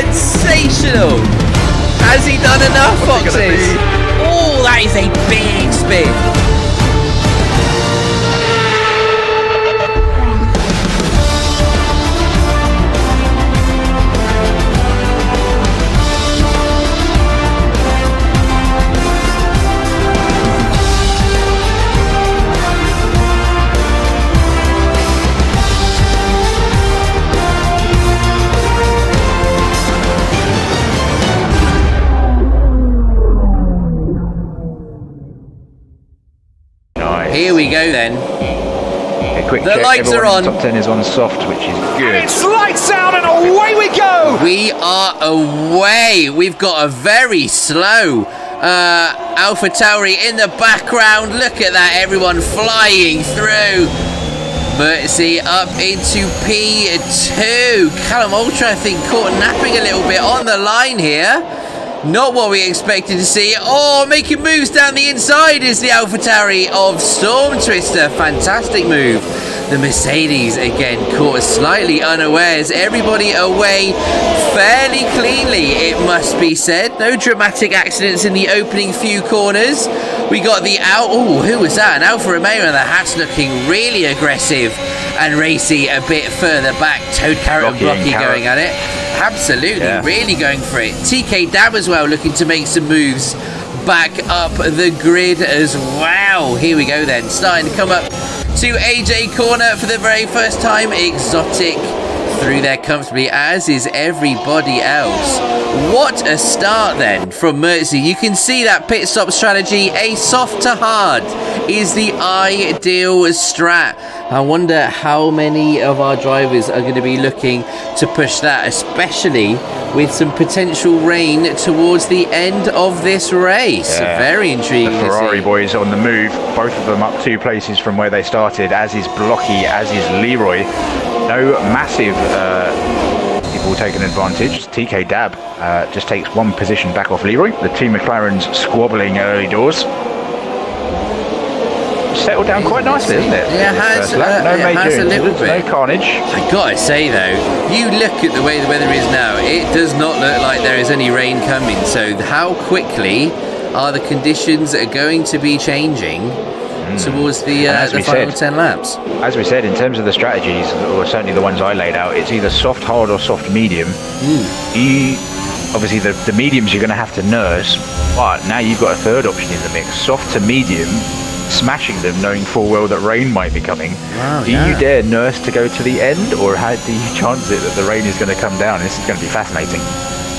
sensational. Has he done enough, Foxes? Oh, that is a big spin. Here we go then. A quick the check. lights are on. Top 10 is on soft, which is good. And it's lights out and away we go. We are away. We've got a very slow AlphaTauri in the background. Look at that, everyone flying through. Mertzy up into P2. Callum Ultra, I think, caught napping a little bit on the line here. Not what we expected to see. Oh, making moves down the inside is the AlphaTauri of Storm Twister. Fantastic move. The Mercedes again caught slightly unawares. Everybody away fairly cleanly, it must be said. No dramatic accidents in the opening few corners. We got the who was that? An Alfa Romeo, and the Haas looking really aggressive and racy a bit further back. Toad Carrot and Blocky going at it. Absolutely, really going for it. TK Dab as well, looking to make some moves back up the grid as well. Here we go then, starting to come up to AJ corner for the very first time. Exotic through there comfortably, as is everybody else. What a start then from Mertzy. You can see that pit stop strategy, a soft to hard, is the ideal strat. I wonder how many of our drivers are going to be looking to push that, especially with some potential rain towards the end of this race. Very intriguing. The Ferrari boys on the move, both of them up 2 places from where they started, as is Blocky, as is Leroy. No massive people taking advantage. TK Dab just takes 1 position back off Leroy. The 2 McLarens squabbling early doors. Settled down quite nicely, isn't it? Yeah, it has a little bit. No carnage. I gotta say though, you look at the way the weather is now, it does not look like there is any rain coming. So how quickly are the conditions going to be changing towards the final 10 laps? As we said, in terms of the strategies, or certainly the ones I laid out, it's either soft hard or soft medium. Obviously the mediums you're going to have to nurse, but now you've got a third option in the mix, soft to medium, smashing them knowing full well that rain might be coming. Do you dare nurse to go to the end, or how do you chance it that the rain is going to come down? This is going to be fascinating.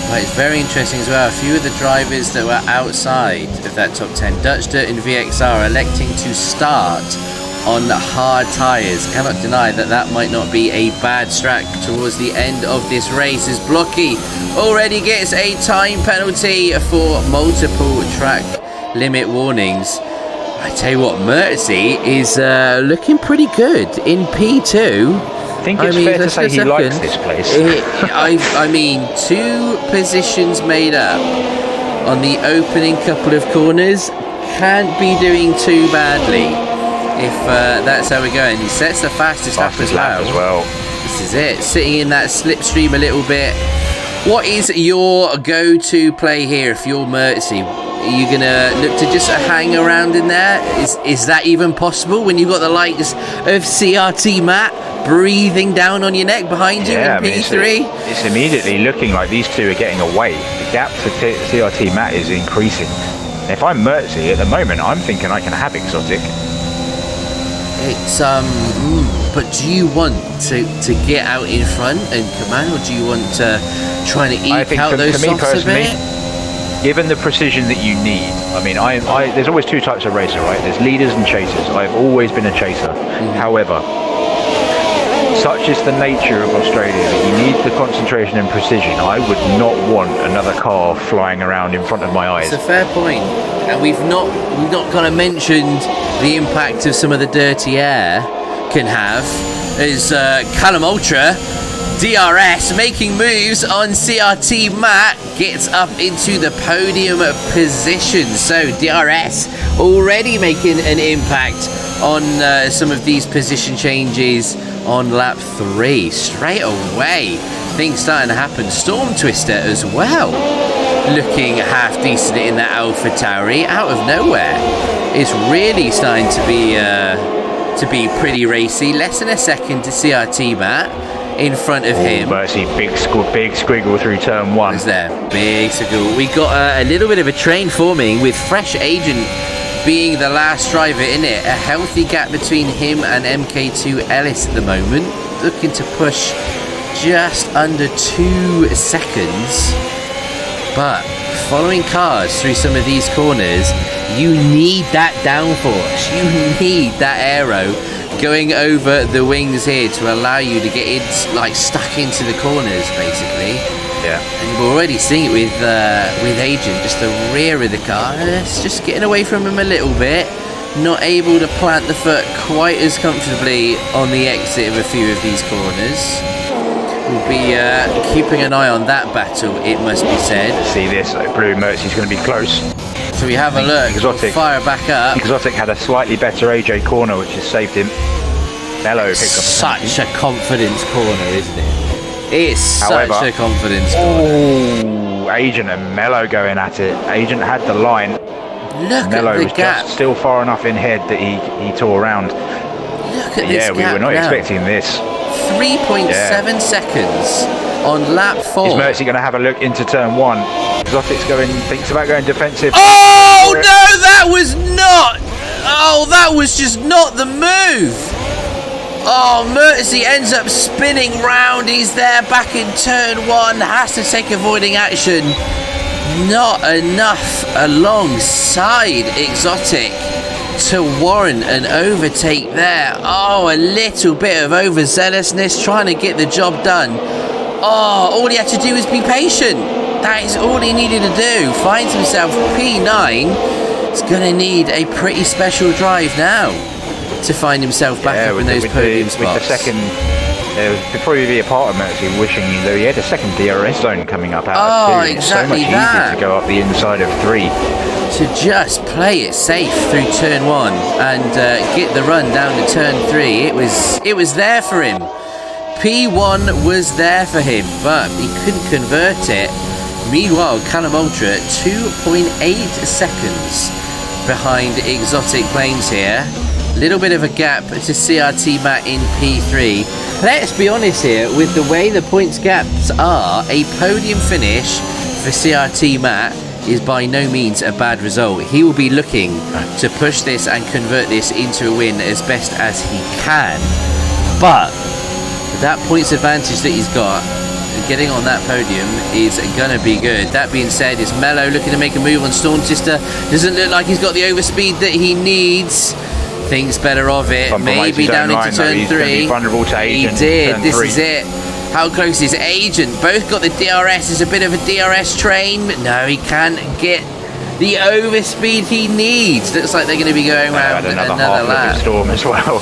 Well, it's very interesting as well. A few of the drivers that were outside of that top 10, Dutch Dirt and VXR, electing to start on hard tyres. Cannot deny that that might not be a bad strat towards the end of this race, as Blocky already gets a time penalty for multiple track limit warnings. I tell you what, Mertzy is looking pretty good in P2. I think it's fair to say he likes this place. I mean, 2 positions made up on the opening couple of corners. Can't be doing too badly if that's how we're going. He sets the fastest lap as well. This is it, sitting in that slipstream a little bit. What is your go-to play here if you're Mertzy? Are you going to look to just hang around in there? Is that even possible when you've got the likes of CRT Matt breathing down on your neck behind you in P3? It's immediately looking like these two are getting away. The gap to CRT Matt is increasing. And if I'm Mertzy at the moment, I'm thinking I can have Exotic. It's but do you want to get out in front and command, or do you want to try to eke out those softs a bit? Given the precision that you need, I mean, there's always 2 types of racer, right? There's leaders and chasers. I've always been a chaser. However, such is the nature of Australia that you need the concentration and precision. I would not want another car flying around in front of my eyes. It's a fair point, and we've not kind of mentioned the impact of some of the dirty air can have. As Callum Ultra DRS making moves on CRT Matt, gets up into the podium position. So DRS already making an impact on some of these position changes on lap 3. Straight away, things starting to happen. Storm Twister as well, looking half decent in that AlphaTauri out of nowhere. It's really starting to be pretty racy. Less than a second to CRT Matt in front of him. Mercy, big squiggle through turn 1. Is there? Big squiggle. We got a little bit of a train forming with Fresh Agent being the last driver in it. A healthy gap between him and MK2 Ellis at the moment. Looking to push just under 2 seconds. But following cars through some of these corners, you need that downforce. You need that aero going over the wings here to allow you to get it like stuck into the corners, basically. Yeah. And we're already seeing it with Agent, just the rear of the car. It's just getting away from him a little bit. Not able to plant the foot quite as comfortably on the exit of a few of these corners. We'll be keeping an eye on that battle, it must be said. See this, Blue Mercy's going to be close. So we have a look. Exotic. Fire back up. Exotic had a slightly better AJ corner, which has saved him. Mello picked up such a confidence corner, isn't it? It's such a confidence corner. Oh, Agent and Mello going at it. Agent had the line. Look Mello at the was gap. just still far enough in head that he tore around. Look at this Yeah, we gap were not now. expecting this. 3.7 seconds on lap 4. Is Mercy going to have a look into turn 1? Exotic's thinks about going defensive. Oh no, that was not. Oh, that was just not the move. Oh, Mercy ends up spinning round. He's there back in turn 1. Has to take avoiding action. Not enough alongside Exotic to warrant an overtake there. Oh, a little bit of overzealousness trying to get the job done. Oh, all he had to do was be patient. That is all he needed to do. Finds himself P9. He's going to need a pretty special drive now to find himself back up in those podium spots. With the second, there would probably be a part of Mercy wishing though he had a second DRS zone coming up out of 2. Exactly. It's so much easier to go up the inside of 3. To just play it safe through turn 1 and get the run down to turn 3. It was there for him. P1 was there for him, but he couldn't convert it. Meanwhile, Callum Ultra 2.8 seconds behind Exotic Planes here. Little bit of a gap to CRT Matt in P3. Let's be honest here, with the way the points gaps are, a podium finish for CRT Matt is by no means a bad result. He will be looking to push this and convert this into a win as best as he can. But that points advantage that he's got, getting on that podium is going to be good. That being said, is Mello looking to make a move on Storm Twister. Doesn't look like he's got the overspeed that he needs. Thinks better of it. Maybe down into turn 3. Vulnerable to Agent. He did. This is it. How close is Agent? Both got the DRS. It's a bit of a DRS train, but no, he can't get the overspeed he needs. Looks like they're going to be going around another lap. Storm as well.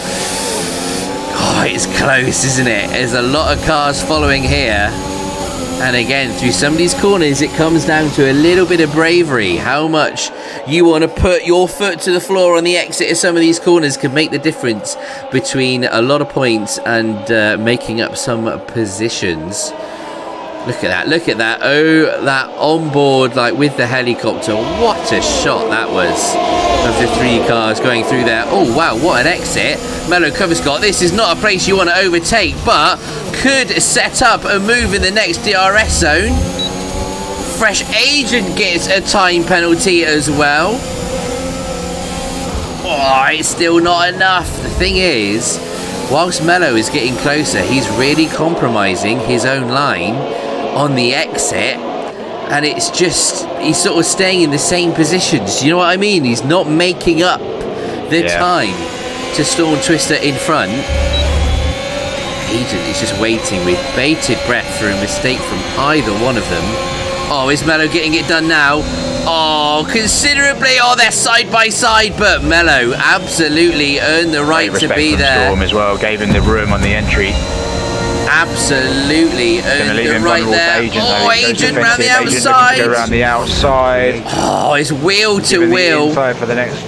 Oh, it's close, isn't it? There's a lot of cars following here. And again, through some of these corners, it comes down to a little bit of bravery. How much you want to put your foot to the floor on the exit of some of these corners can make the difference between a lot of points and making up some positions. Look at that, look at that. Oh, that onboard, like with the helicopter. What a shot that was of the 3 cars going through there. Oh, wow, what an exit. Mello Coverscott, this is not a place you want to overtake, but could set up a move in the next DRS zone. Fresh Agent gets a time penalty as well. Oh, it's still not enough. The thing is, whilst Mello is getting closer, he's really compromising his own line on the exit, and it's just, he's sort of staying in the same positions. You know what I mean? He's not making up the time to Storm Twister in front. Agent is just waiting with bated breath for a mistake from either one of them. Oh, is Mello getting it done now? Oh, considerably. Oh, they're side by side, but Mello absolutely earned the right to be there. Storm as well, gave him the room on the entry. Absolutely earned the right there. Oh, Agent round the outside. Go around the outside. Oh, it's wheel to wheel. Inside for the next.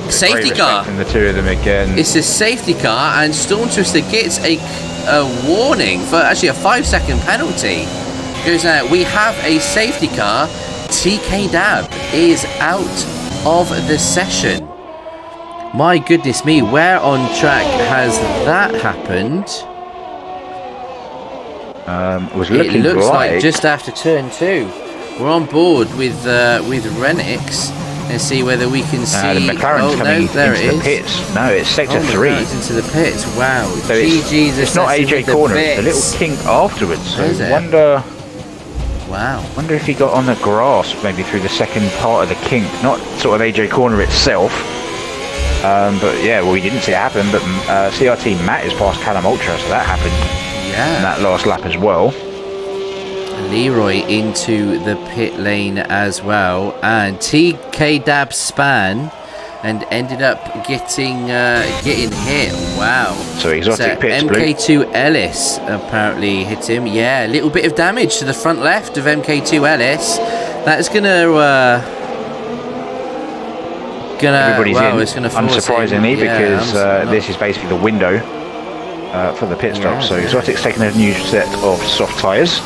Safety car. From the two of them again. It's a safety car, and Storm Twister gets a warning for actually a 5-second penalty. Goes out. We have a safety car. TK Dab is out of the session. My goodness me, where on track has that happened? It looks like just after turn 2. We're on board with Renix and see whether we can see. The McLaren's coming into the pits. No, it's sector 3. It's into the pits. Wow. So it's not AJ corner. It's a little kink afterwards. So wonder. Wow. Wonder if he got on the grass, maybe through the second part of the kink, not sort of AJ corner itself. But yeah, well, we didn't see it happen. But CRT Matt is past Callum Ultra, so that happened. Yeah. In that last lap as well. Leroy into the pit lane as well, and TK Dab span and ended up getting hit. Wow. So exotic pits. MK2 Ellis apparently hit him. Yeah, a little bit of damage to the front left of MK2 Ellis. That's everybody's it's gonna unsurprisingly, because this is basically the window for the pit stop. So Exotic's taking a new set of soft tyres.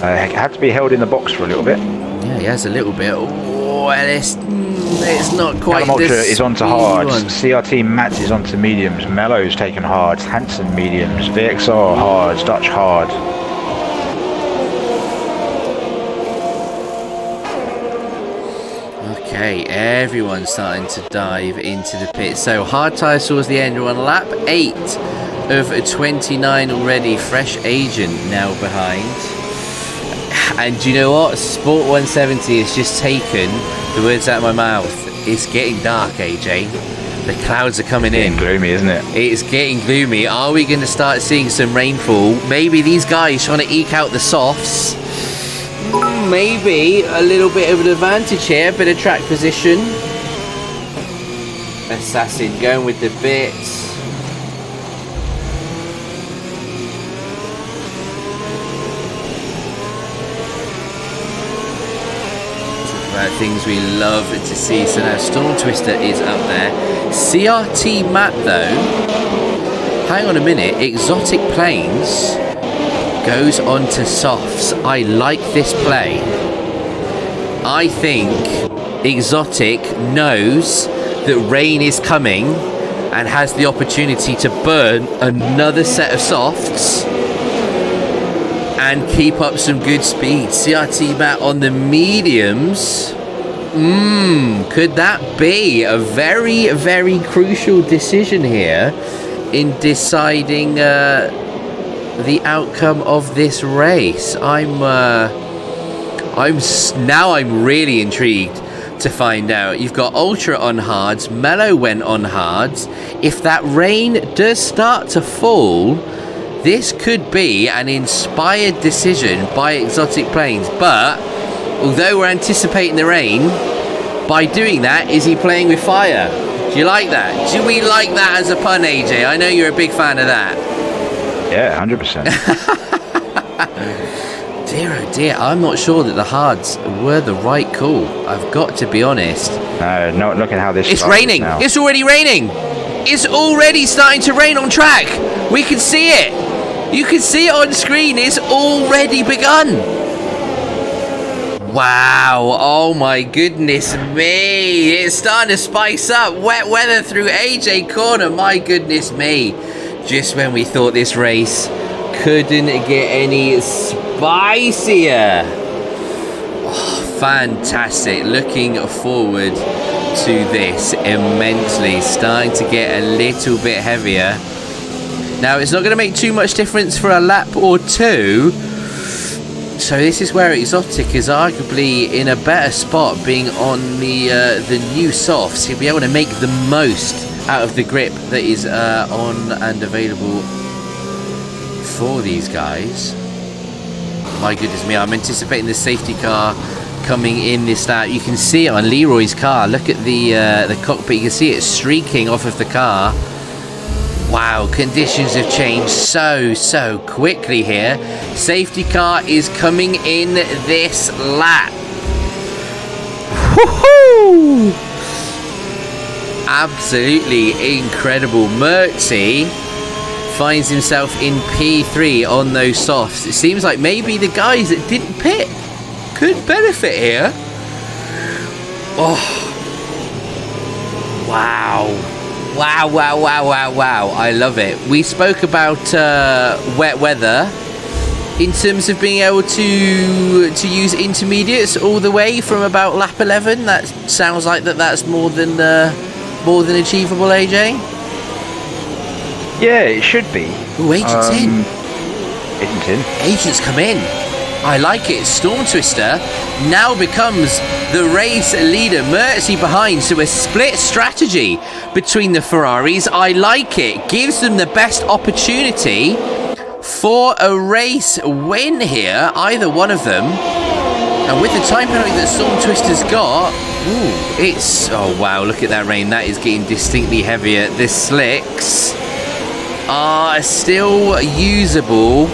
Had to be held in the box for a little bit. Yeah, he has a little bit. Oh, Ellis, it's not quite. Callum Ultra is onto hards. CRT Matt is onto mediums. Mello's taken hards. Hansen mediums. VXR hards. Dutch hard. Okay, everyone's starting to dive into the pit. So hard tyre towards the end. We're on lap 8 of 29 already. Fresh agent now behind. And do you know what? Sport 170 has just taken the words out of my mouth. It's getting dark, AJ. The clouds are coming in. It's getting gloomy, isn't it? It's getting gloomy. Are we going to start seeing some rainfall? Maybe these guys trying to eke out the softs. Maybe a little bit of an advantage here. Bit of track position. Assassin going with the bits. Things we love to see. So now Storm Twister is up there. CRT Matt though, hang on a minute, Exotic Planes goes on to softs. I like this play. I think Exotic knows that rain is coming and has the opportunity to burn another set of softs and keep up some good speed. CRT Matt on the mediums. Could that be a very, very crucial decision here in deciding the outcome of this race? I'm really intrigued to find out. You've got Ultra on hards, Mello went on hards. If that rain does start to fall, this could be an inspired decision by Exotic Planes, but although we're anticipating the rain, by doing that, is he playing with fire? Do you like that? Do we like that as a pun, AJ? I know you're a big fan of that. Yeah, 100%. Dear oh dear, I'm not sure that the hards were the right call. I've got to be honest. No, look at how this It's raining. Now. It's already raining. It's already starting to rain on track. We can see it. You can see it on screen. It's already begun. Wow, oh my goodness me. It's starting to spice up. Wet weather through AJ Corner, my goodness me. Just when we thought this race couldn't get any spicier. Oh, fantastic. Looking forward to this immensely. Starting to get a little bit heavier. Now, it's not going to make too much difference for a lap or two. So this is where Exotic is arguably in a better spot, being on the new softs. He'll be able to make the most out of the grip that is on and available for these guys. My goodness me, I'm anticipating the safety car coming in this lap. You can see it on Leroy's car. Look at the cockpit. You can see it streaking off of the car. Wow, conditions have changed so quickly here. Safety car is coming in this lap. Woohoo! Absolutely incredible. Mertzi finds himself in P3 on those softs. It seems like maybe the guys that didn't pit could benefit here. Oh. Wow. Wow, wow, wow, wow, wow. I love it. We spoke about wet weather in terms of being able to use intermediates all the way from about lap 11. That sounds like that's more than achievable, AJ. Yeah, it should be. Oh, agent's in. Agent's in. Agent's come in. I like it. Storm Twister now becomes the race leader. Mertzi behind, so a split strategy between the Ferraris. I like it. Gives them the best opportunity for a race win here, either one of them. And with the time penalty that Storm Twister's got, oh wow, look at that rain. That is getting distinctly heavier. The slicks are still usable,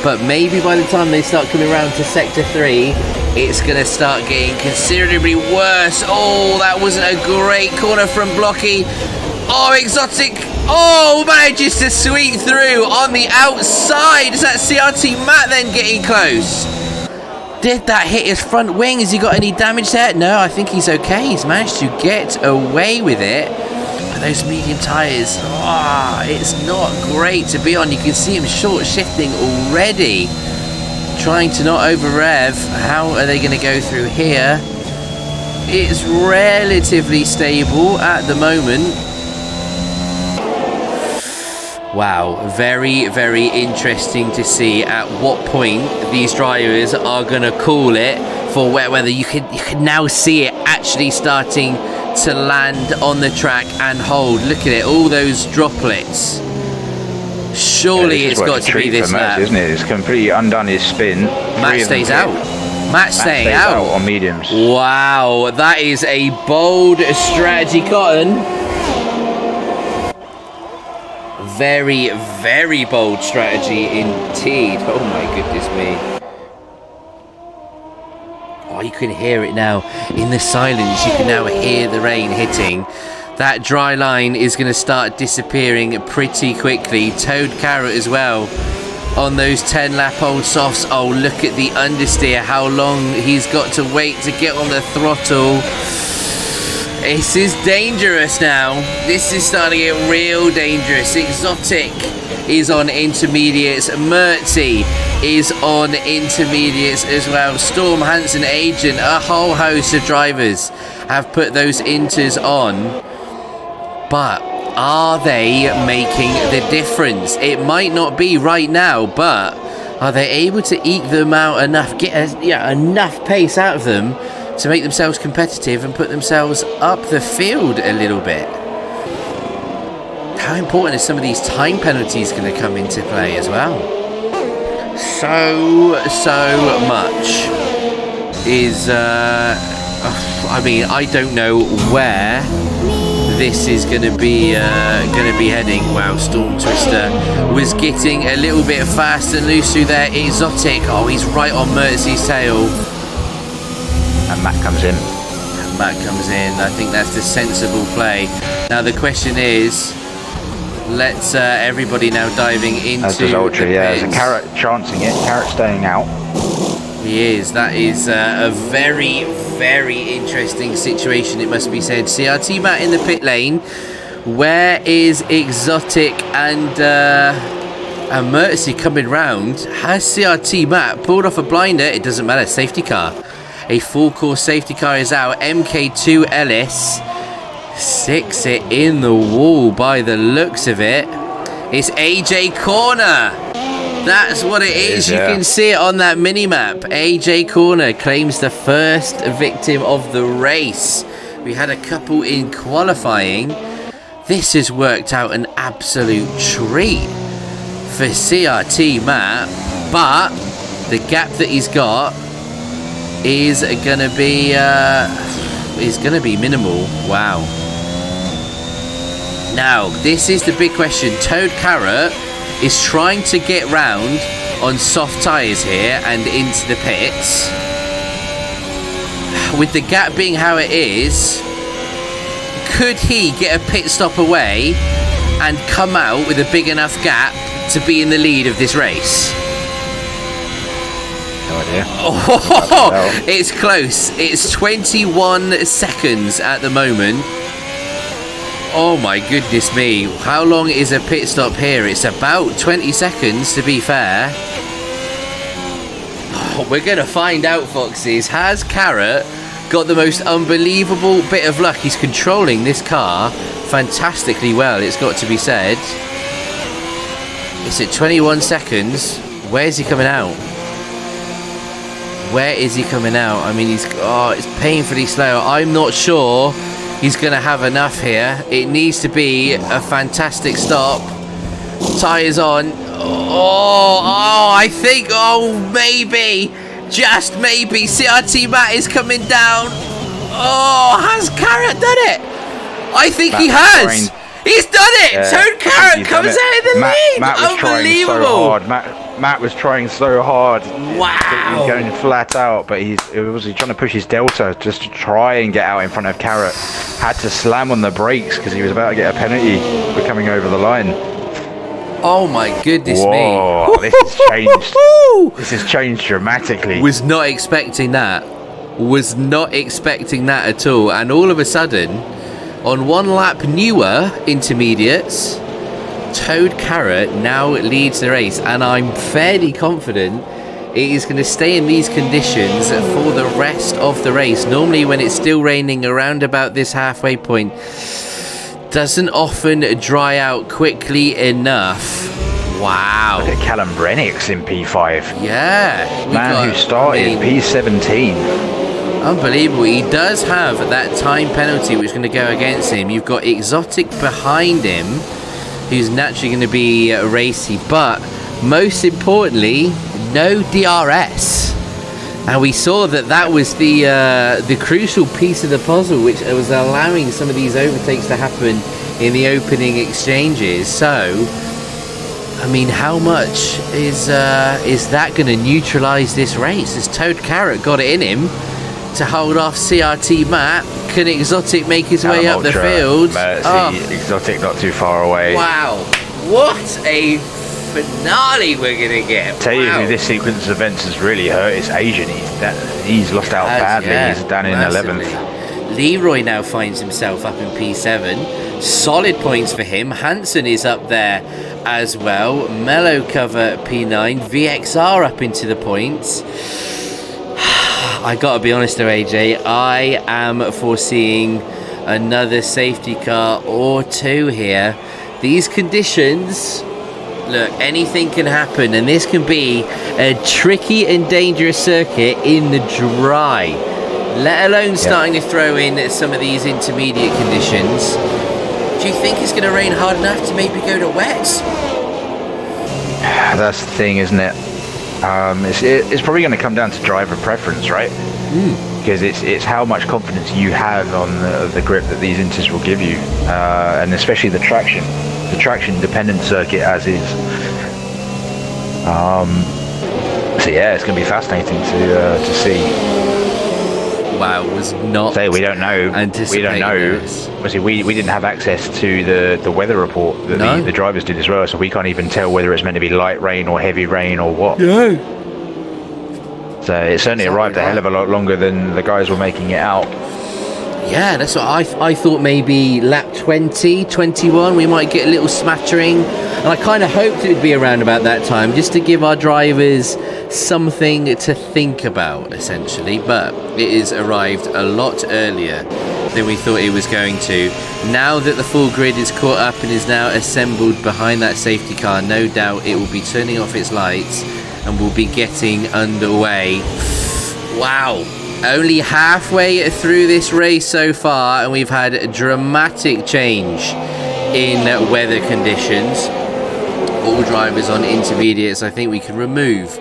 but maybe by the time they start coming around to Sector 3, it's going to start getting considerably worse. Oh, that wasn't a great corner from Blocky. Oh, Exotic. Oh, manages to sweep through on the outside. Is that CRT Matt then getting close? Did that hit his front wing? Has he got any damage there? No, I think he's okay. He's managed to get away with it. But those medium tyres, it's not great to be on. You can see him short shifting already, trying to not over rev. How are they going to go through here? It's relatively stable at the moment. Wow, very, very interesting to see at what point these drivers are going to call it for wet weather. You can now see it actually starting to land on the track and hold. Look at it, all those droplets. Surely it's got to be this lap, isn't it? It's completely undone his spin. Matt stays out. Matt staying out on mediums. Wow, that is a bold strategy, Cotton. Very, very bold strategy indeed. Oh my goodness me. Oh, you can hear it now. In the silence, you can now hear the rain hitting. That dry line is going to start disappearing pretty quickly. Toad Carrot as well on those 10-lap-old softs. Oh, look at the understeer. How long he's got to wait to get on the throttle. This is dangerous now. This is starting to get real dangerous. Exotic is on intermediates. Mertzi is on intermediates as well. Storm, Hansen, Agent, a whole host of drivers have put those inters on. But are they making the difference? It might not be right now, but are they able to eke them out enough, get enough pace out of them to make themselves competitive and put themselves up the field a little bit? How important is some of these time penalties going to come into play as well? So much is I mean, I don't know where this is going to be heading. Wow, Storm Twister was getting a little bit fast and loose through there. Exotic, oh, he's right on Mertzi's tail. And Matt comes in. I think that's the sensible play. Now the question is, let's everybody now diving into as does Ultra, the yeah. pits. There's a Carrot chancing it. Carrot staying out. He is. That is a very, very interesting situation, it must be said. CRT Matt in the pit lane. Where is Exotic and Mertzi coming round? Has CRT Matt pulled off a blinder? It doesn't matter. Safety car. A full course safety car is out. MK2 Ellis sticks it in the wall by the looks of it. It's AJ Corner. That's what it is. You can see it on that mini-map. AJ Corner claims the first victim of the race. We had a couple in qualifying. This has worked out an absolute treat for CRT Matt, but the gap that he's got is gonna be minimal. Wow. Now this is the big question. Toad Carrot is trying to get round on soft tyres here and into the pits. with the gap being how it is, could he get a pit stop away and come out with a big enough gap to be in the lead of this race? No idea. Oh, it's close. It's 21 seconds at the moment. Oh my goodness me. How long is a pit stop here? It's about 20 seconds to be fair. Oh, we're going to find out, Foxes. Has Carrot got the most unbelievable bit of luck? He's controlling this car fantastically well, it's got to be said. It's at 21 seconds. Where's he coming out? Where is he coming out? I mean, it's painfully slow. I'm not sure he's going to have enough here. It needs to be a fantastic stop. Tyres on. I think, maybe, just maybe, CRT Matt is coming down. Has Carrot done it? I think he has. He's done it. Toad Carrot comes out in the lead. Matt was trying so hard. Matt was trying so hard. Wow. He was going flat out, but he was trying to push his delta just to try and get out in front of Carrot. Had to slam on the brakes because he was about to get a penalty for coming over the line. Oh my goodness me. This has changed. This has changed dramatically. Was not expecting that. Was not expecting that at all. And all of a sudden, on one lap newer intermediates, Toad Carrot now leads the race. And I'm fairly confident it is going to stay in these conditions for the rest of the race. Normally when it's still raining around about this halfway point, doesn't often dry out quickly enough. Wow. Look at Callum Brennix in P5. Yeah. Who started P17. Unbelievable. He does have that time penalty which is going to go against him. You've got Exotic behind him, who's naturally going to be racy, but most importantly, no DRS. And we saw that was the crucial piece of the puzzle, which was allowing some of these overtakes to happen in the opening exchanges. So, I mean, how much is that going to neutralise this race? Has Toad Carrot got it in him to hold off CRT Matt? Can Exotic make his way up the field? Exotic not too far away. Wow, what a finale we're gonna get. Tell you who this sequence of events has really hurt, it's Asian. He's lost out badly. Yeah, he's down in 11th. Leroy now finds himself up in P7. Solid points for him. Hansen is up there as well. Mellow cover P9. VXR up into the points. I gotta be honest though, AJ, I am foreseeing another safety car or two here. These conditions, look, anything can happen, and this can be a tricky and dangerous circuit in the dry, let alone starting to throw in some of these intermediate conditions. Do you think it's going to rain hard enough to maybe go to wets? That's the thing, isn't it? It's probably going to come down to driver preference, right? Because it's how much confidence you have on the grip that these inters will give you, and especially the traction dependent circuit as is. So yeah, it's going to be fascinating to see. Wow, was not. We don't know. We don't know. Obviously, we didn't have access to the weather report that the drivers did as well, so we can't even tell whether it's meant to be light rain or heavy rain or what. Yeah. So it certainly arrived a hell of a lot longer than the guys were making it out. Yeah, that's what I thought. Maybe lap 20, 21, we might get a little smattering. And I kind of hoped it would be around about that time, just to give our drivers something to think about, essentially. But it has arrived a lot earlier than we thought it was going to. Now that the full grid is caught up and is now assembled behind that safety car, no doubt it will be turning off its lights and we'll be getting underway. Wow. Only halfway through this race so far, and we've had a dramatic change in weather conditions. All drivers on intermediates, I think we can remove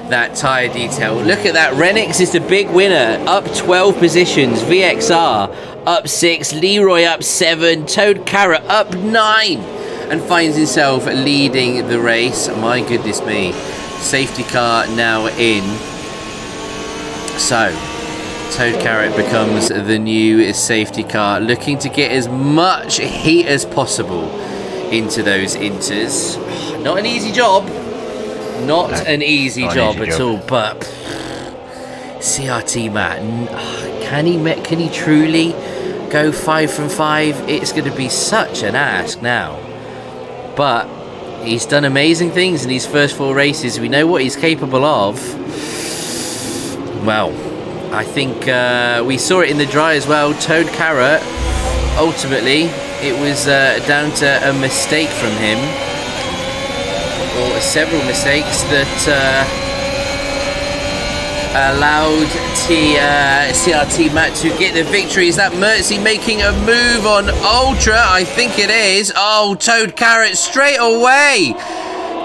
that tyre detail. Look at that. Renix is the big winner, up 12 positions. VXR up 6, Leroy up 7, Toad Carrot up 9, and finds himself leading the race. My goodness me. Safety car now in. So Toad Carrot becomes the new safety car, looking to get as much heat as possible into those inters. Not an easy job. Not an easy job at all, but CRT Matt, can he truly go 5 from 5? It's going to be such an ask now. But he's done amazing things in these first 4 races. We know what he's capable of. Well, I think we saw it in the dry as well. Toad Carrot, ultimately, it was down to a mistake from him, or several mistakes that allowed CRT Matt to get the victory. Is that Mertzy making a move on Ultra? I think it is. Oh, Toad Carrot straight away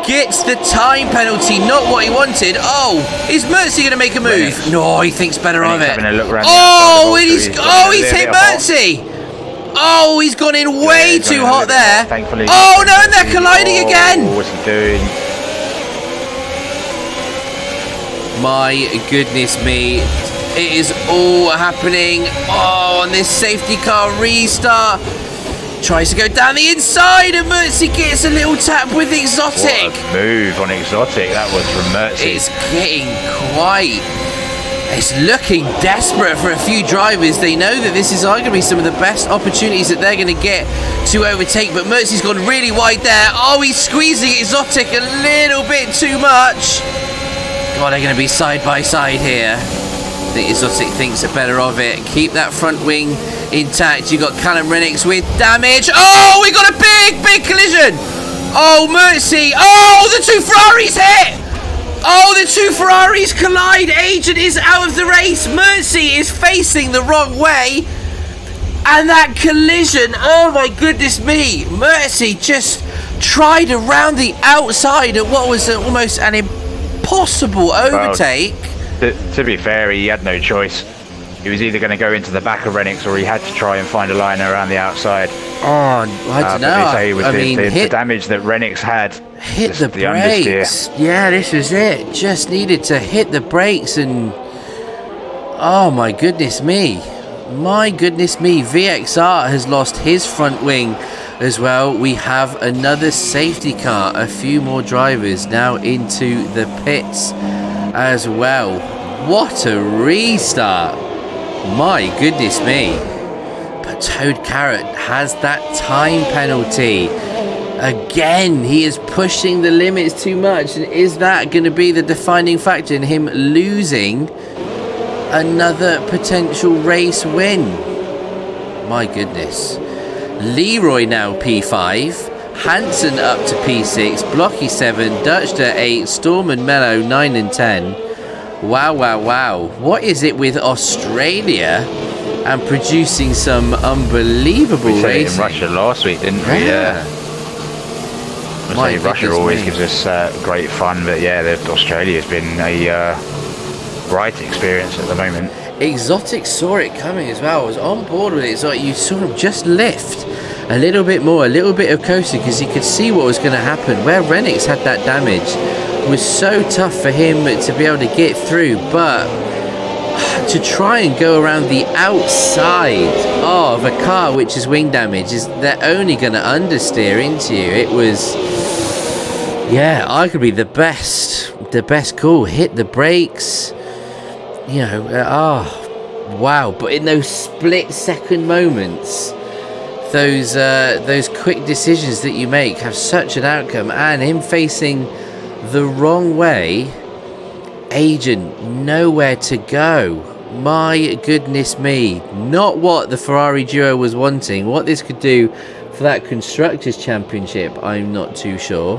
gets the time penalty, not what he wanted. Oh, is Mertzy going to make a move? No, he thinks better of it. Oh, he's hit Mertzy. Oh, he's gone in way too hot there. Thankfully. Oh no, and they're colliding again. What's he doing? My goodness me, it is all happening. Oh, and this safety car restart tries to go down the inside, and Mertzy gets a little tap with Exotic. What a move on Exotic that was from Mertzy. It's getting it's looking desperate for a few drivers. They know that this is arguably some of the best opportunities that they're going to get to overtake, but Mertzy's gone really wide there. Oh, he's squeezing Exotic a little bit too much. God, they're going to be side by side here. I think Exotic thinks better of it. Keep that front wing intact. You got Callum Renix with damage. Oh, we got a big collision. Oh, Mertzy. Oh, the 2 Ferraris hit. Oh, the 2 Ferraris collide. Agent is out of the race. Mertzy is facing the wrong way. And that collision, oh my goodness me. Mertzy just tried around the outside at what was almost an impossible overtake. Well, to be fair, he had no choice. He was either going to go into the back of Renix, or he had to try and find a line around the outside. Oh, I don't know. The damage that Renix had, hit the brakes. Yeah, this was it. Just needed to hit the brakes, and oh my goodness me. My goodness me. VXR has lost his front wing as well. We have another safety car. A few more drivers now into the pits as well. What a restart. My goodness me. But Toad Carrot has that time penalty. Again, he is pushing the limits too much. And is that going to be the defining factor in him losing another potential race win? My goodness. Leroy now P5. Hansen up to P6. Blocky 7. Dutch to 8. Storm and Mello 9 and 10. Wow. What is it with Australia and producing some unbelievable racing? We said it in Russia last week, didn't we? Yeah. Russia always gives us great fun, but yeah, Australia's been a bright experience at the moment. Exotic saw it coming as well. I was on board with it. It's like you saw him just lift a little bit more, a little bit of coasting, because he could see what was going to happen. Where Renix had that damage, it was so tough for him to be able to get through, but to try and go around the outside of a car which is wing damage, they're only going to understeer into you. It was, yeah, arguably the best call. Hit the brakes, you know. Wow. But in those split second moments, those quick decisions that you make have such an outcome, and him facing the wrong way, Agent nowhere to go. My goodness me. Not what the Ferrari duo was wanting. What this could do for that Constructors' Championship, I'm not too sure.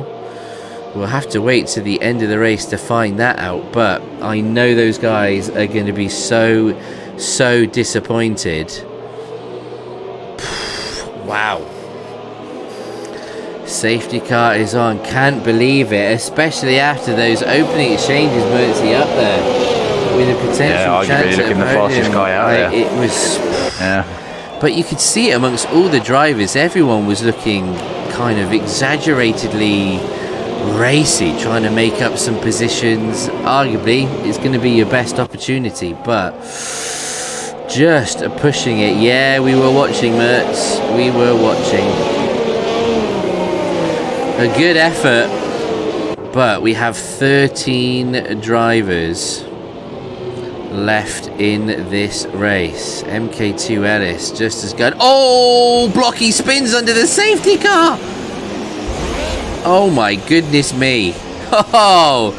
We'll have to wait to the end of the race to find that out, but I know those guys are going to be so disappointed. Wow. Safety car is on. Can't believe it, especially after those opening exchanges. Mertzy up there with a potential chance at looking the fastest guy out there. It was, but you could see it amongst all the drivers. Everyone was looking kind of exaggeratedly racy, trying to make up some positions. Arguably, it's going to be your best opportunity, but just pushing it. Yeah, we were watching, Mertz. We were watching. A good effort, but we have 13 drivers left in this race. MK2 Ellis just as good. Oh, Blocky spins under the safety car. Oh my goodness me. Oh,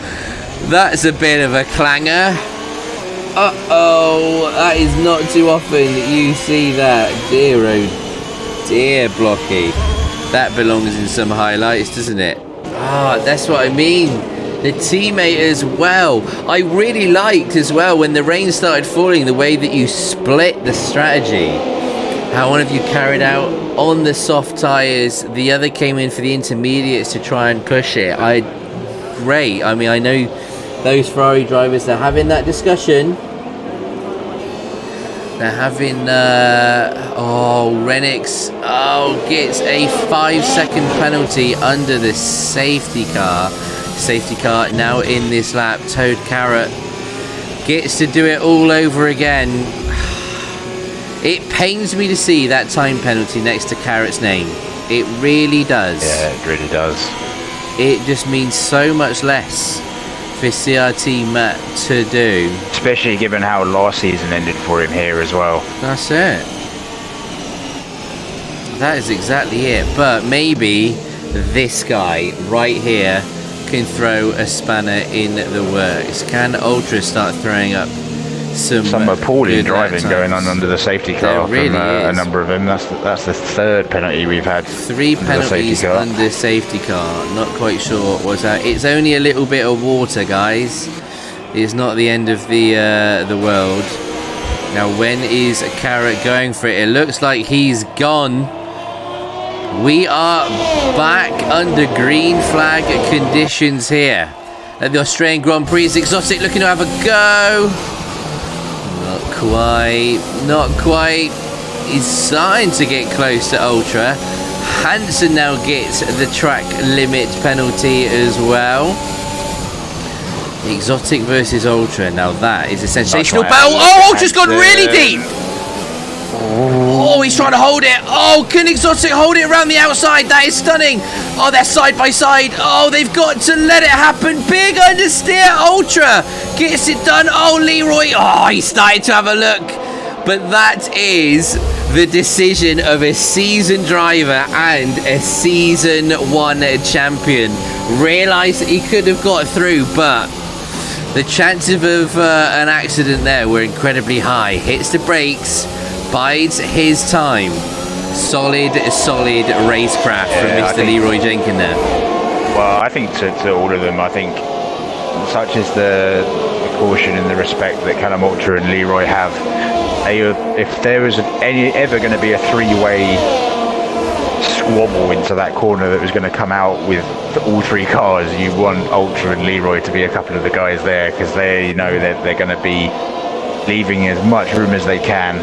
that's a bit of a clanger. Uh-oh, that is not too often you see that. Dear oh dear, Blocky. That belongs in some highlights, doesn't it? Ah, that's what I mean. The teammate as well. I really liked as well when the rain started falling, the way that you split the strategy. How one of you carried out on the soft tyres, the other came in for the intermediates to try and push it. Great. I mean, I know those Ferrari drivers, they're having that discussion. They're having, Renix, gets a 5-second penalty under the safety car. Safety car now in this lap. Toad Carrot gets to do it all over again. It pains me to see that time penalty next to Carrot's name. It really does. Yeah, it really does. It just means so much less for CRT Matt to do. Especially given how last season ended for him here as well. That's it. That is exactly it. But maybe this guy right here can throw a spanner in the works. Can Ultra start throwing up some appalling driving going on under the safety car really from a number of them. That's the third penalty we've had. 3 penalties under safety car. Not quite sure what was that. It's only a little bit of water, guys. It's not the end of the world. Now, when is Carrot going for it? It looks like he's gone. We are back under green flag conditions here at the Australian Grand Prix. Exotic looking to have a go. Not quite. He's starting to get close to Ultra. Hansen now gets the track limit penalty as well. Exotic versus Ultra. Now that is a sensational battle. Oh, Ultra's gone really deep. Oh, he's trying to hold it. Oh, can Exotic hold it around the outside? That is stunning. Oh, they're side by side. Oh, they've got to let it happen. Big understeer. Ultra gets it done. Oh, Leroy. Oh, he started to have a look. But that is the decision of a seasoned driver and a season 1 champion. Realised that he could have got through, but the chances of an accident there were incredibly high. Hits the brakes. Bides his time. Solid racecraft from Mr. Leroy Jenkins there. Well, I think to all of them, I think such is the caution and the respect that Callum Ultra and Leroy have. If there was ever going to be a 3-way squabble into that corner that was going to come out with all 3 cars, you want Ultra and Leroy to be a couple of the guys there, because they know that they're going to be leaving as much room as they can,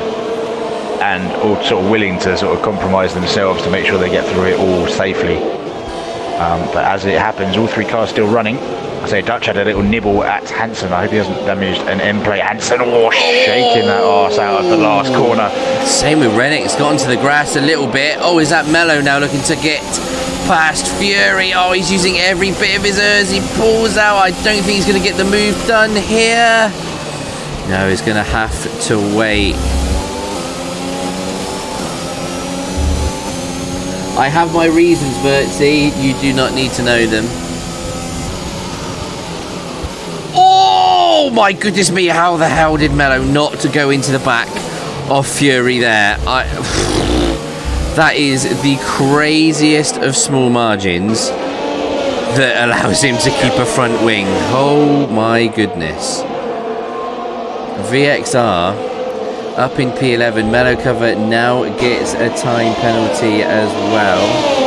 and all sort of willing to sort of compromise themselves to make sure they get through it all safely. But as it happens, all 3 cars still running. I say Dutch had a little nibble at Hansen. I hope he hasn't damaged an M-plate. Hansen, shaking that arse out of the last corner. Same with Rennick. It's got onto the grass a little bit. Oh, is that Mello now looking to get past Fury? Oh, he's using every bit of his ears. He pulls out. I don't think he's going to get the move done here. No, he's going to have to wait. I have my reasons, Bertsy. You do not need to know them. Oh my goodness me, how the hell did Mello not to go into the back of Fury there? That is the craziest of small margins that allows him to keep a front wing. Oh my goodness. VXR up in P11. Mello cover now gets a time penalty as well.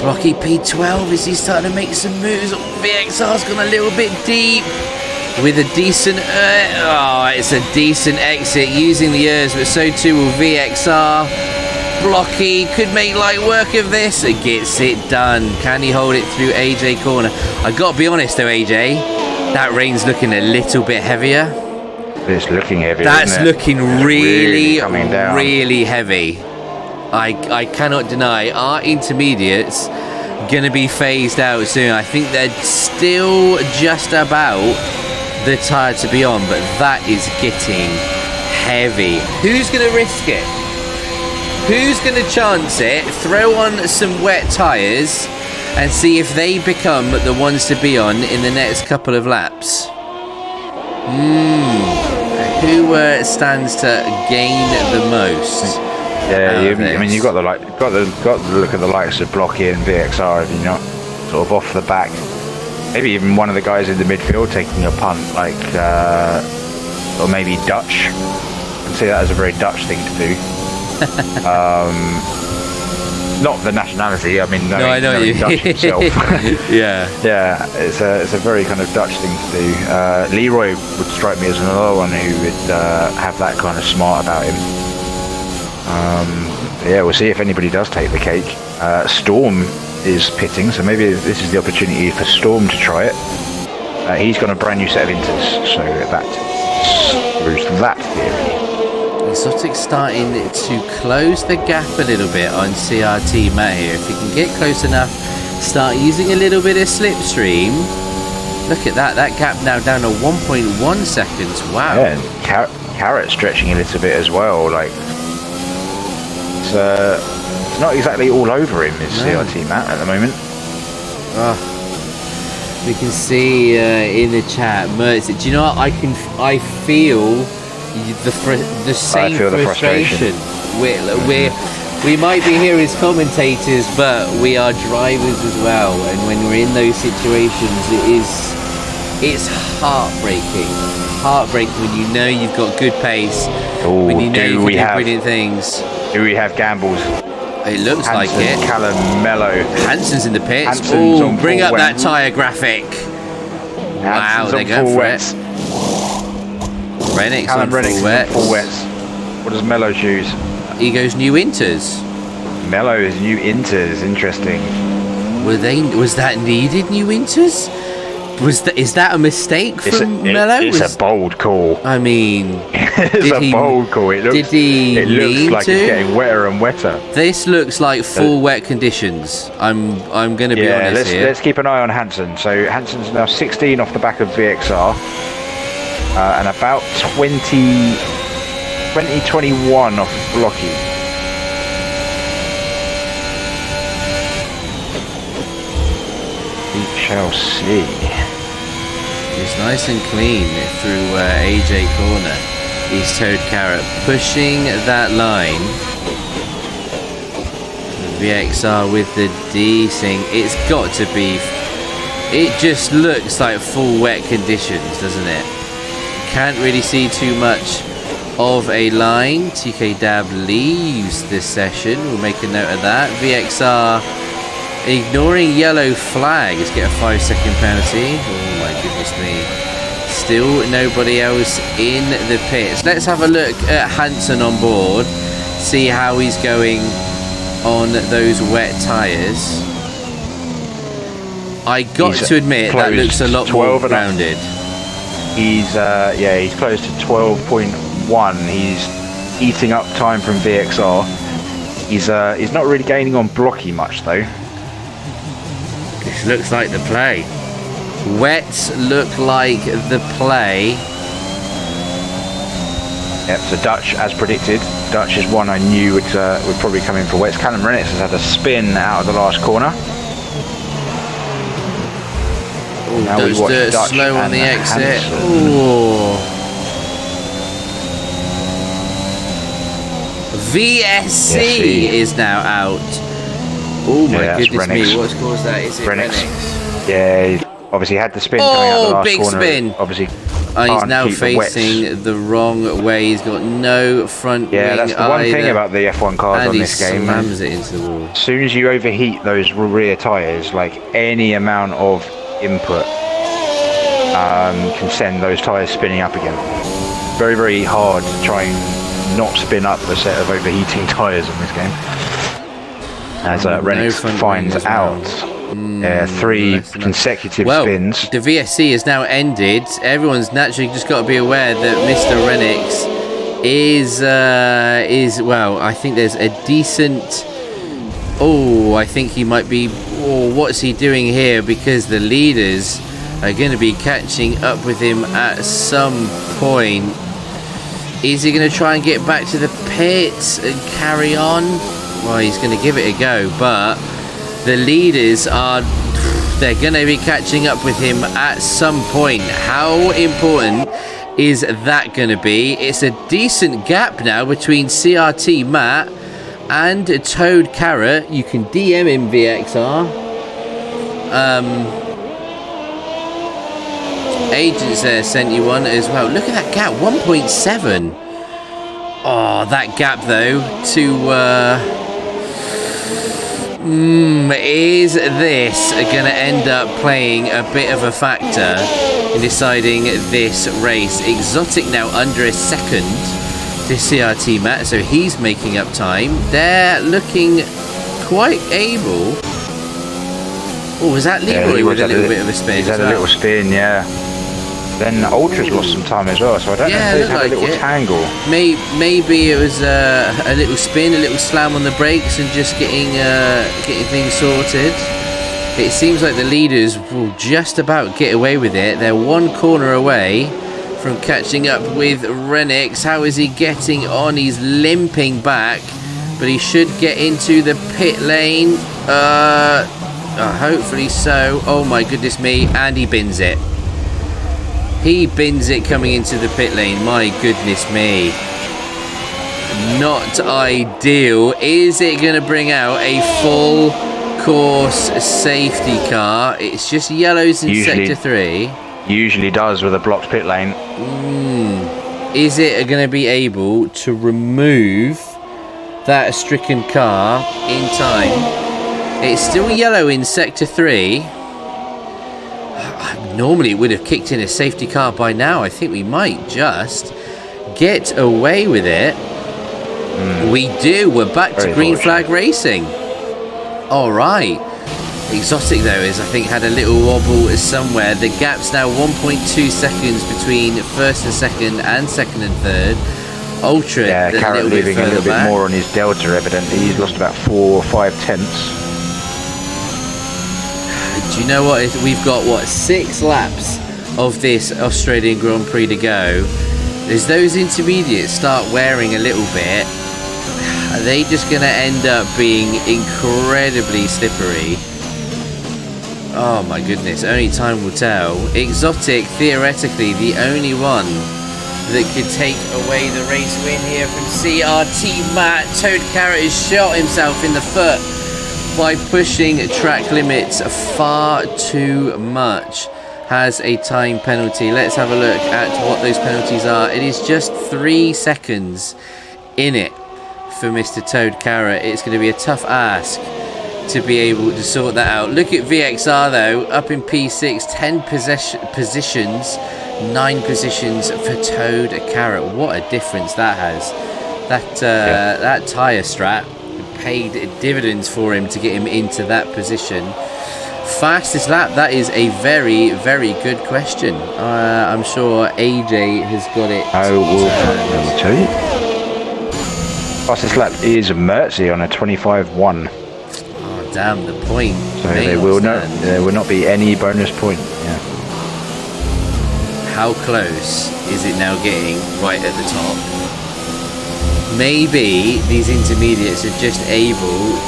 Blocky P12, is he starting to make some moves? VXR's gone a little bit deep with a decent it's a decent exit using the ERS, but so too will VXR. Blocky could make light work of this. It gets it done. Can he hold it through AJ corner? I gotta be honest though, AJ, That rain's looking a little bit heavier. It's looking heavy. That's isn't it? looking It's really, coming down. really heavy. I cannot deny our intermediates gonna be phased out soon. I think they're still just about the tyre to be on, but that is getting heavy. Who's gonna risk it? Who's gonna chance it? Throw on some wet tyres and see if they become the ones to be on in the next couple of laps. Who stands to gain the most? Yeah, I mean, you've got the look at the likes of Blocky and VXR, if you're not sort of off the back. Maybe even one of the guys in the midfield taking a punt, like, or maybe Dutch. I can see that as a very Dutch thing to do. Not the nationality. I mean, no, I know you. Dutch himself. Yeah. Yeah, it's a very kind of Dutch thing to do. Leroy would strike me as another one who would have that kind of smart about him. Yeah, we'll see if anybody does take the cake. Storm is pitting, so maybe this is the opportunity for Storm to try it. He's got a brand new set of inters, so that screws that theory. Exotic's starting to close the gap a little bit on CRT Matt here. If he can get close enough, start using a little bit of slipstream. Look at that gap now down to 1.1 seconds. Wow. Yeah, and Carrot stretching a little bit as well. Like, it's not exactly all over him, is CRT Matt, at the moment. We can see in the chat, Mertz, do you know what? I feel the same frustration. We might be here as commentators, but we are drivers as well. And when we're in those situations, it's heartbreaking. Heartbreaking when you know you've got good pace, when you know you can do brilliant things. Do we have gambles? It looks like it. Callum Mello. Hanson's in the pits. Oh, bring up that tyre graphic. Wow, they're going for it. Rennick's on full wets. What does Mello choose? He goes new inters. Mello's new inters, interesting. Was that needed, new inters? Is that a mistake from Mello? It's a bold call. I mean, it's a bold call. It looks like it's getting wetter and wetter. This looks like full wet conditions. I'm going to be honest here. Let's keep an eye on Hanson. So Hanson's now 16 off the back of VXR. And about 21 off Blocky. We shall see. It's nice and clean through AJ corner. He's Toad Carrot pushing that line. VXR with the D-Sing. It's got to be. It just looks like full wet conditions, doesn't it? Can't really see too much of a line. TK Dab leaves this session. We'll make a note of that. VXR ignoring yellow flags, get a 5-second penalty. Oh my goodness me. Still nobody else in the pits. Let's have a look at Hanson on board. See how he's going on those wet tyres. I got to admit that looks a lot more rounded. He's he's close to 12.1. He's eating up time from VXR. He's not really gaining on Blocky much though. This looks like the play. Wets look like the play. Yep, so Dutch, as predicted. Dutch is one I knew would probably come in for wets. Callum Rennick has had a spin out of the last corner. Ooh, now we watch Dutch slow on the exit. VSC is now out. Oh my goodness me, what score is that? Is it Rennick's? Yeah, he obviously had the spin coming out of the last big corner. Spin. Obviously, he's now facing the wrong way. He's got no front wing. Yeah, that's the one thing about the F1 cars on this game. And he slams it into the wall. As soon as you overheat those rear tyres, like any amount of input can send those tyres spinning up again. Very, very hard to try and not spin up a set of overheating tyres in this game. As Rennick finds out. 3 consecutive spins. The VSC has now ended. Everyone's naturally just got to be aware that Mr. Renix is well, I think there's a decent... Oh, I think he might be... Oh, what's he doing here? Because the leaders are going to be catching up with him at some point. Is he going to try and get back to the pits and carry on? Well, he's going to give it a go, but the leaders are... They're going to be catching up with him at some point. How important is that going to be? It's a decent gap now between CRT Matt and Toad Carrot. You can DM him VXR. Agents there sent you one as well. Look at that gap, 1.7. Oh, that gap though to is this going to end up playing a bit of a factor in deciding this race? Exotic now under a second to CRT Matt, so he's making up time. They're looking quite able. Oh, was that Leroy with a little bit of a spin? He's had a little spin, yeah. Then Ultra's lost some time as well, so I don't know if they've had a little tangle. Maybe it was a little spin, a little slam on the brakes, and just getting things sorted. It seems like the leaders will just about get away with it. They're one corner away from catching up with Renix. How is he getting on? He's limping back, but he should get into the pit lane. Hopefully so. Oh my goodness me, and he bins it. He bins it coming into the pit lane. My goodness me. Not ideal. Is it going to bring out a full course safety car? It's just yellows in sector 3. Usually does with a blocked pit lane. Is it going to be able to remove that stricken car in time? It's still yellow in sector 3. Normally it would have kicked in a safety car by now. I think we might just get away with it. We do. We're back to green flag racing. All right. Exotic though is, I think, had a little wobble somewhere. The gap's now 1.2 seconds between first and second and third. Ultra, yeah, Carrot leaving a little bit more on his delta evidently. He's lost about 4 or 5 tenths. Do you know what? We've got, 6 laps of this Australian Grand Prix to go. As those intermediates start wearing a little bit, are they just going to end up being incredibly slippery? Oh my goodness, only time will tell. Exotic, theoretically, the only one that could take away the race win here from CRT Matt. Toad Carrot has shot himself in the foot by pushing track limits far too much. Has a time penalty. Let's have a look at what those penalties are. It is just 3 seconds in it for Mr. Toad Carrot. It's going to be a tough ask to be able to sort that out. Look at VXR though, up in P6, 10 positions, 9 positions for Toad Carrot. What a difference that has. That tyre strap paid dividends for him to get him into that position. Fastest lap, that is a very, very good question. I'm sure AJ has got it. I will tell you. Fastest lap is Mertzy on a 25.1. Oh, damn, the point. So there will not be any bonus point. Yeah. How close is it now getting right at the top? Maybe these intermediates are just able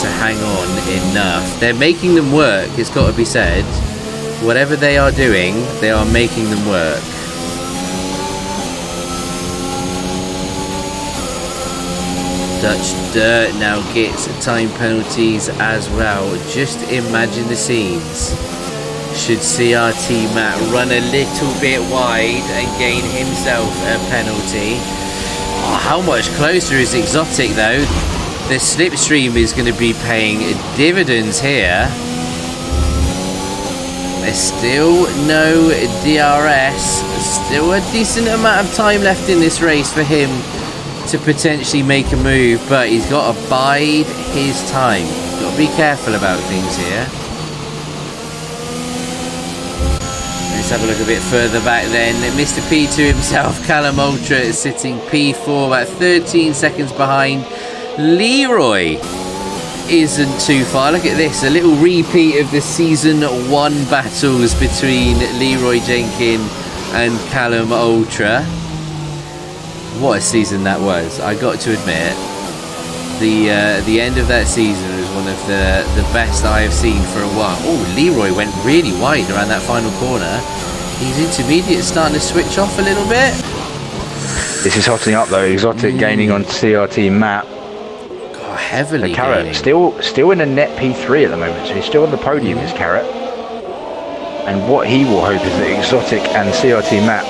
to hang on enough. They're making them work, it's got to be said. Whatever they are doing, they are making them work. Dutch Dirt now gets time penalties as well. Just imagine the scenes. Should CRT Matt run a little bit wide and gain himself a penalty? Oh, how much closer is Exotic though? The slipstream is going to be paying dividends here. There's still no DRS. Still a decent amount of time left in this race for him to potentially make a move, but he's got to bide his time. Got to be careful about things here. Let's have a look a bit further back then. Mr. P2 himself, Callum Ultra, is sitting P4, about 13 seconds behind. Leroy isn't too far. Look at this, a little repeat of the season 1 battles between Leroy Jenkins and Callum Ultra. What a season that was, I got to admit. The end of that season was one of the best I have seen for a while. Oh, Leroy went really wide around that final corner. His intermediate starting to switch off a little bit. This is hotting up though. Exotic gaining on CRT map. God, heavily Carrot gaining. still in a net P3 at the moment, so he's still on the podium, is Carrot. And what he will hope is that Exotic and CRT map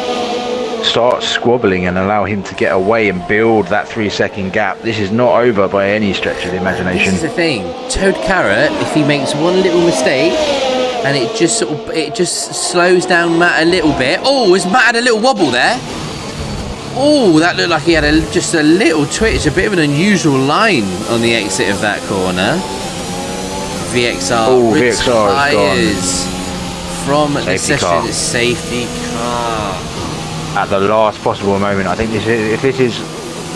start squabbling and allow him to get away and build that 3-second gap. This is not over by any stretch of the imagination. This is the thing, Toad Carrot, if he makes one little mistake and it just slows down Matt a little bit. Oh, has Matt had a little wobble there? Oh, that looked like he had just a little twitch, a bit of an unusual line on the exit of that corner. VXR retires from the session. Safety car. At the last possible moment, I think if this is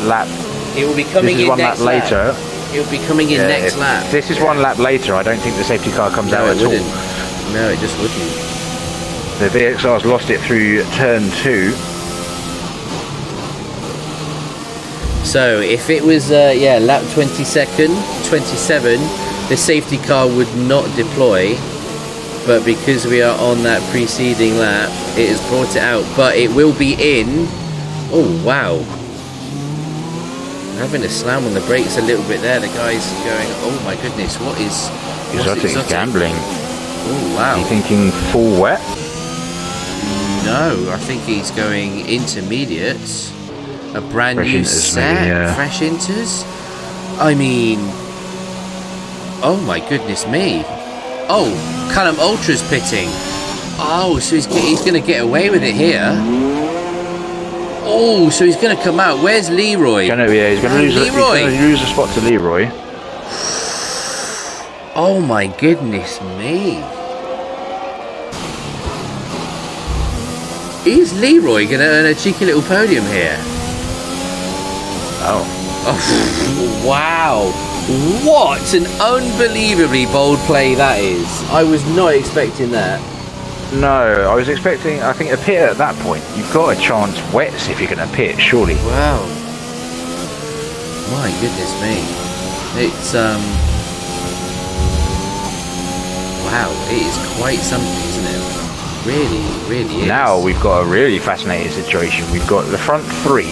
lap, it will be coming in one next lap later. It will be coming in next lap. If this is one lap later, I don't think the safety car comes out at all. No, it just wouldn't. The VXR's lost it through turn 2. So if it was lap 27, the safety car would not deploy. But because we are on that preceding lap, it has brought it out. But it will be in. Oh, wow. Having a slam on the brakes a little bit there. The guy's going, oh my goodness, what is... Exotic's gambling. Oh, wow. You thinking full wet? No, I think he's going intermediates. A brand Fresh new inters, set. maybe, yeah. Fresh inters. I mean... Oh my goodness me. Oh, Callum Ultra's pitting. Oh, so he's going to get away with it here. Oh, so he's going to come out. Where's Leroy? He's going to lose a spot to Leroy. Oh my goodness me. Is Leroy going to earn a cheeky little podium here? Oh, wow. What an unbelievably bold play that is. I was not expecting that. No, I was expecting, I think, a pit at that point. You've got a chance wets if you're going to pit, surely. Wow. My goodness me. It's, wow, it is quite something, isn't it? Really, really is. Now we've got a really fascinating situation. We've got the front 3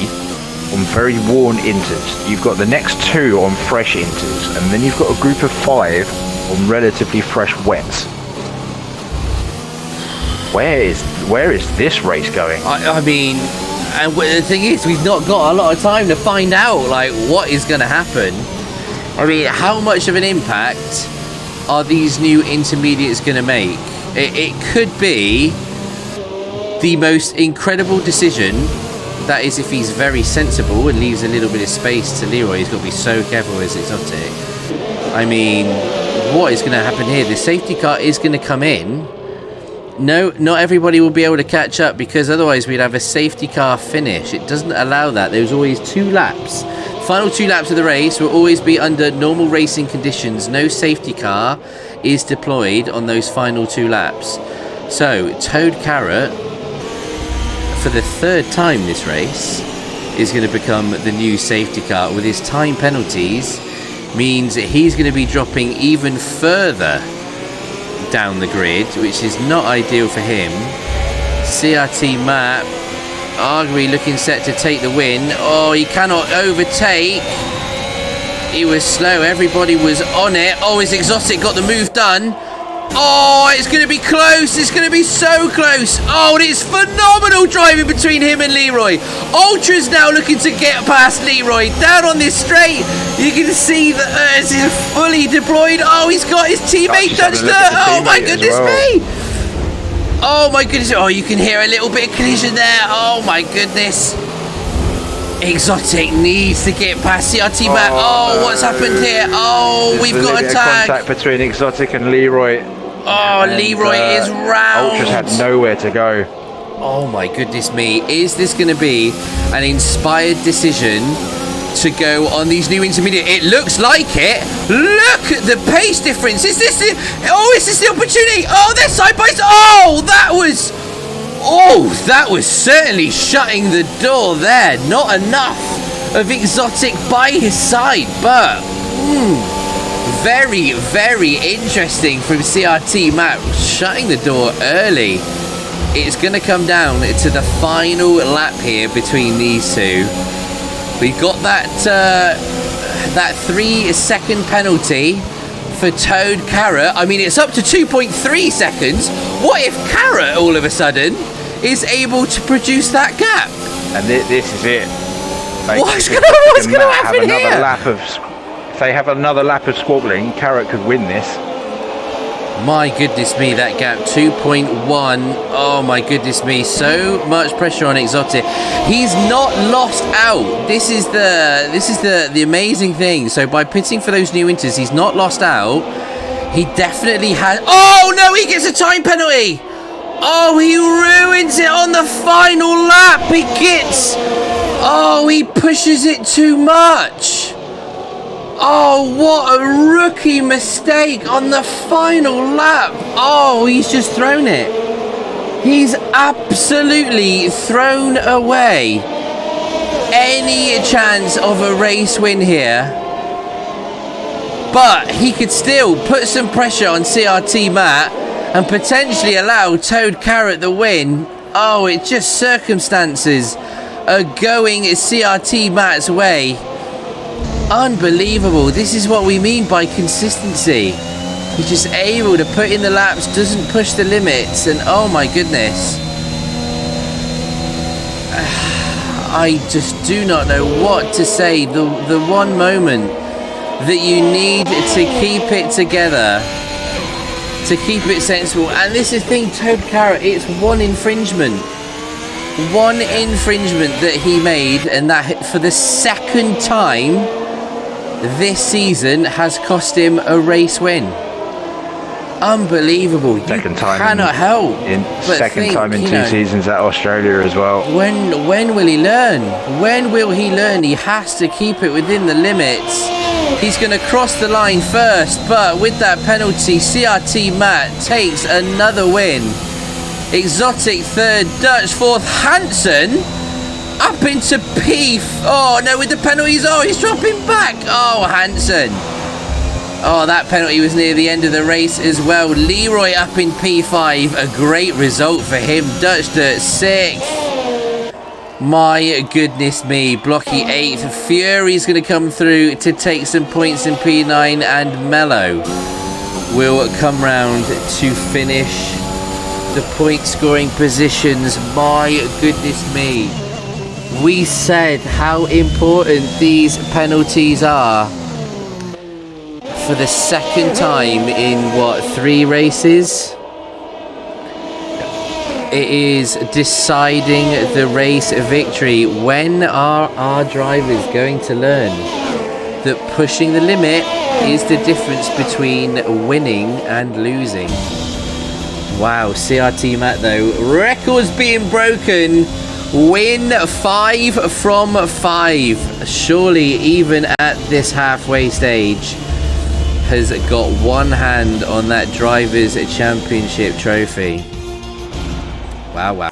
on very worn inters. You've got the next 2 on fresh inters, and then you've got a group of 5 on relatively fresh wets. Where is this race going? I mean, and the thing is, we've not got a lot of time to find out like what is going to happen. I mean, how much of an impact are these new intermediates going to make? It could be the most incredible decision. That is if he's very sensible and leaves a little bit of space to Leroy. He's got to be so careful as Exotic. I mean, what is going to happen here? The safety car is going to come in. No, not everybody will be able to catch up because otherwise we'd have a safety car finish. It doesn't allow that. There's always 2 laps. Final 2 laps of the race will always be under normal racing conditions. No safety car is deployed on those final 2 laps. So, Toad Carrot, for the 3rd time this race, is going to become the new safety car. With his time penalties, means that he's going to be dropping even further down the grid, which is not ideal for him. CRT map, arguably looking set to take the win. Oh, he cannot overtake. He was slow, everybody was on it. Oh, his Exotic got the move done. Oh, it's going to be close. It's going to be so close. Oh, and it's phenomenal driving between him and Leroy. Ultra's now looking to get past Leroy. Down on this straight, you can see that it's fully deployed. Oh, he's got his teammate touched her. Oh, my goodness me. Oh, my goodness. Oh, you can hear a little bit of collision there. Oh, my goodness. Exotic needs to get past CRT map. Oh, what's happened here? Oh, we've got a tag. Contact between Exotic and Leroy. Oh, And, Leroy is round. Ultras had nowhere to go. Oh my goodness me. Is this going to be an inspired decision to go on these new intermediate? It looks like it. Look at the pace difference. Is this the... Oh, is this the opportunity? Oh, they're side by side. Oh, that was... Oh, that was certainly shutting the door there. Not enough of Exotic by his side, but... very, very interesting from CRT Matt, shutting the door early. It's going to come down to the final lap here between these two. We've got that 3-second penalty for Toad Carrot. I mean, it's up to 2.3 seconds. What if Carrot all of a sudden is able to produce that gap? And this is it. What's going to happen here? If they have another lap of squabbling, Carrot could win this. My goodness me, that gap 2.1. Oh my goodness me, so much pressure on Exotic. He's not lost out. This is the amazing thing. So by pitting for those new inters, he's not lost out. He definitely has. Oh no, he gets a time penalty. Oh, he ruins it on the final lap. He gets. Oh, he pushes it too much. Oh, what a rookie mistake on the final lap. Oh, he's just thrown it. He's absolutely thrown away any chance of a race win here. But he could still put some pressure on CRT Matt and potentially allow Toad Carrot the win. Oh, it's just circumstances are going CRT Matt's way. Unbelievable. This is what we mean by consistency. He's just able to put in the laps, doesn't push the limits, and oh my goodness. I just do not know what to say. The one moment that you need to keep it together, to keep it sensible. And this is the thing, Toad Carrot, it's one infringement. One infringement that he made, and that for the second time this season has cost him a race win. Unbelievable. Second time cannot help. Second time in 2 seasons at Australia as well. When will he learn? When will he learn? He has to keep it within the limits. He's going to cross the line first, but with that penalty, CRT Matt takes another win. Exotic third, Dutch fourth, Hansen up into P. Oh no, with the penalties. Oh, he's dropping back. Oh, Hansen. Oh, that penalty was near the end of the race as well. Leroy up in P5. A great result for him. Dutch Dirt 6th. My goodness me. Blocky 8th. Fury's going to come through to take some points in P9. And Mello will come round to finish the point scoring positions. My goodness me. We said how important these penalties are. For the second time in, what, 3 races? It is deciding the race victory. When are our drivers going to learn that pushing the limit is the difference between winning and losing? Wow, CRT Matt though. Records being broken. Win 5 from 5. Surely even at this halfway stage has got one hand on that Drivers' Championship trophy. Wow, wow.